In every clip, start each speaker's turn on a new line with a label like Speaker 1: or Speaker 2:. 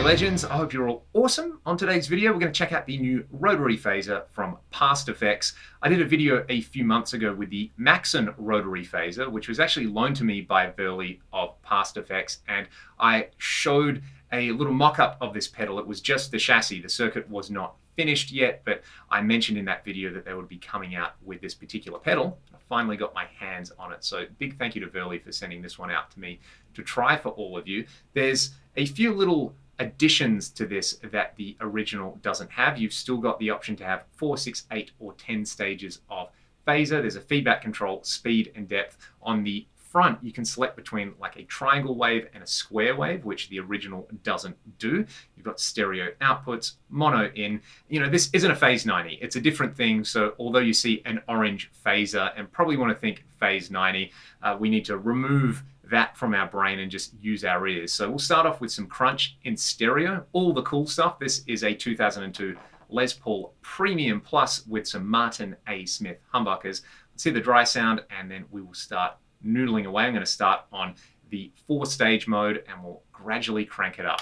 Speaker 1: legends, I hope you're all awesome. On today's video, we're going to check out the new Rotary phaser from PastFx. I did a video a few months ago with the Maxon Rotary phaser, which was actually loaned to me by Verly of PastFx, and I showed a little mock-up of this pedal. It was just the chassis. The circuit was not finished yet, but I mentioned in that video that they would be coming out with this particular pedal. I finally got my hands on it, so big thank you to Verly for sending this one out to me to try for all of you. There's a few little additions to this that the original doesn't have. You've still got the option to have 4, 6, 8, or 10 stages of phaser. There's a feedback control, speed and depth. On the front, you can select between like a triangle wave and a square wave, which the original doesn't do. You've got stereo outputs, mono in. You know, this isn't a phase 90. It's a different thing. So although you see an orange phaser and probably want to think phase 90, we need to remove that from our brain and just use our ears. So we'll start off with some crunch in stereo, all the cool stuff. This is a 2002 Les Paul Premium Plus with some Martin A. Smith humbuckers. Let's hear the dry sound and then we will start noodling away. I'm going to start on the 4-stage mode and we'll gradually crank it up.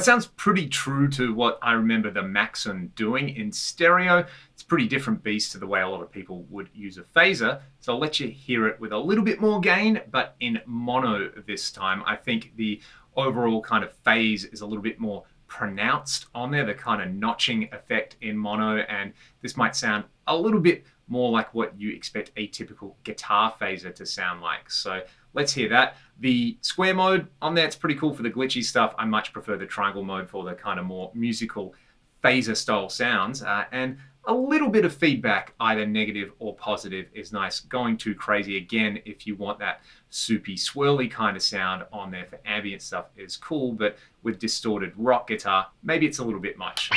Speaker 1: That sounds pretty true to what I remember the Maxon doing in stereo. It's a pretty different beast to the way a lot of people would use a phaser. So I'll let you hear it with a little bit more gain, but in mono this time. I think the overall kind of phase is a little bit more pronounced on there, the kind of notching effect in mono, and this might sound a little bit more like what you expect a typical guitar phaser to sound like. So let's hear that. The square mode on there, it's pretty cool for the glitchy stuff. I much prefer the triangle mode for the kind of more musical phaser style sounds. And a little bit of feedback, either negative or positive, is nice. Going too crazy, again, if you want that soupy, swirly kind of sound on there for ambient stuff is cool, but with distorted rock guitar, maybe it's a little bit much.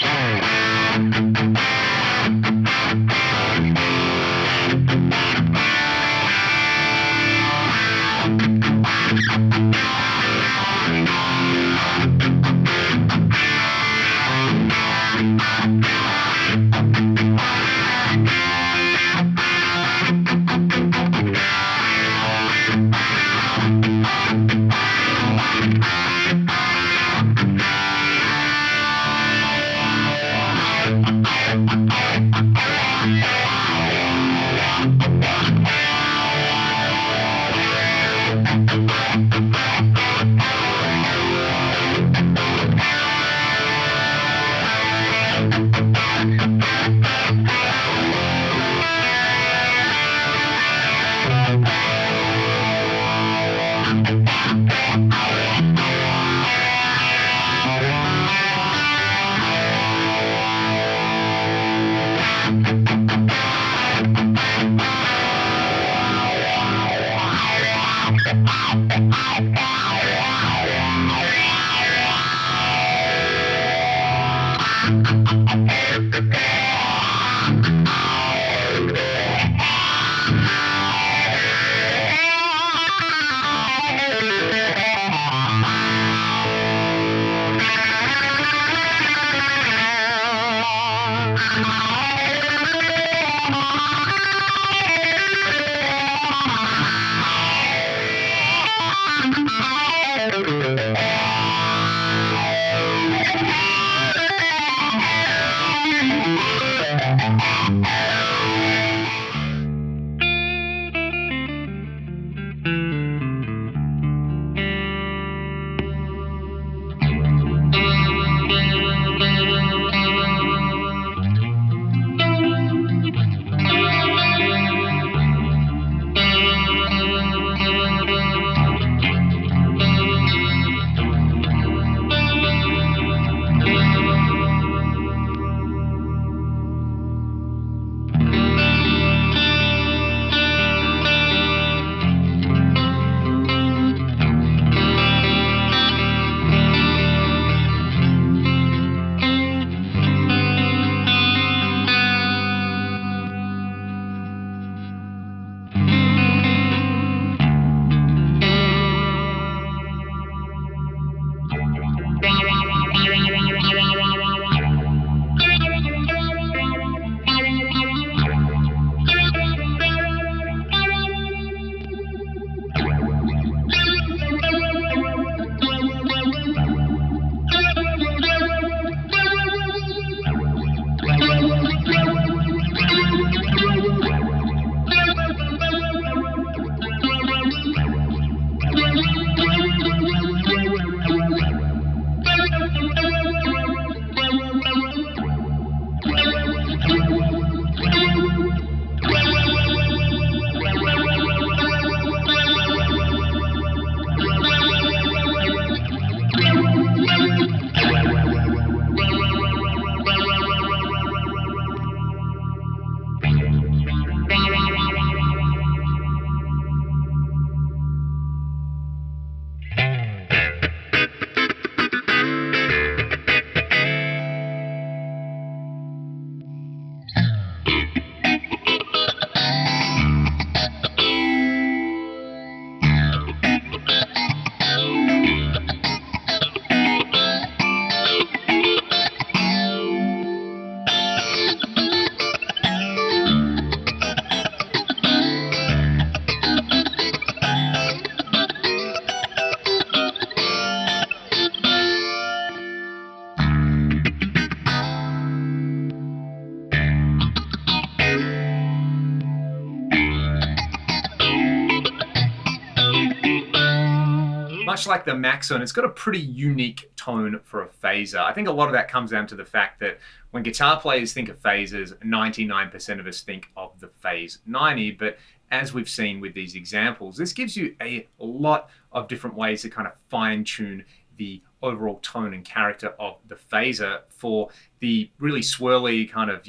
Speaker 1: much like the Maxon, it's got a pretty unique tone for a phaser. I think a lot of that comes down to the fact that when guitar players think of phasers, 99% of us think of the Phase 90, but as we've seen with these examples, this gives you a lot of different ways to kind of fine-tune the overall tone and character of the phaser. For the really swirly kind of,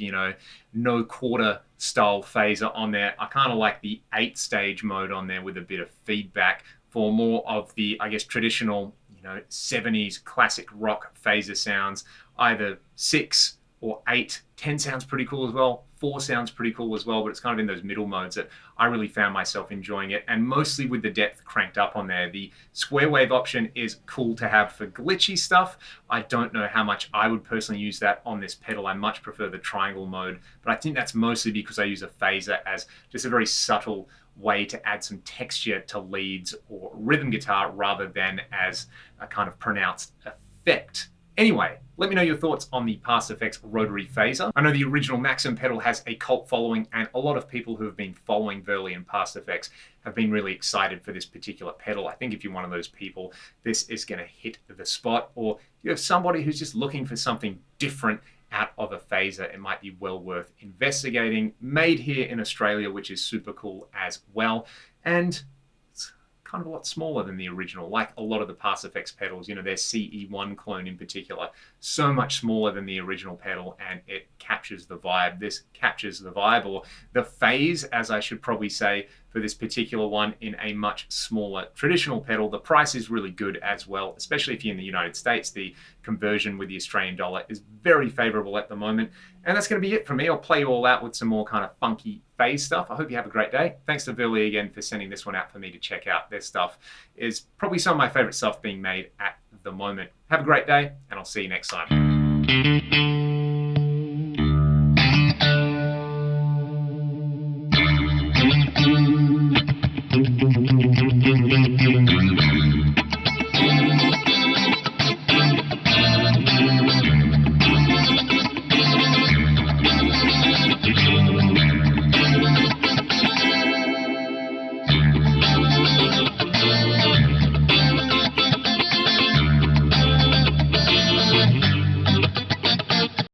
Speaker 1: no quarter style phaser on there, I kind of like the 8-stage mode on there with a bit of feedback. For more of the, I guess, traditional, 70s classic rock phaser sounds, either 6 or 8. 10 sounds pretty cool as well. 4 sounds pretty cool as well, but it's kind of in those middle modes that I really found myself enjoying it, and mostly with the depth cranked up on there. The square wave option is cool to have for glitchy stuff. I don't know how much I would personally use that on this pedal. I much prefer the triangle mode, but I think that's mostly because I use a phaser as just a very subtle way to add some texture to leads or rhythm guitar rather than as a kind of pronounced effect. Anyway, let me know your thoughts on the PastFx rotary phaser. I know the original Maxim pedal has a cult following, and a lot of people who have been following Verley and PastFx have been really excited for this particular pedal. I think if you're one of those people, this is going to hit the spot, or you have somebody who's just looking for something different out of a phaser, it might be well worth investigating. Made here in Australia, which is super cool as well, and kind of a lot smaller than the original, like a lot of the PastFx pedals, their CE1 clone in particular, so much smaller than the original pedal, and it captures the vibe. This captures the vibe, or the phase, as I should probably say, for this particular one in a much smaller traditional pedal. The price is really good as well, especially if you're in the United States. The conversion with the Australian dollar is very favorable at the moment. And that's going to be it for me. I'll play you all out with some more kind of funky phase stuff. I hope you have a great day. Thanks to Verley again for sending this one out for me to check out. Their stuff is probably some of my favorite stuff being made at the moment. Have a great day, and I'll see you next time.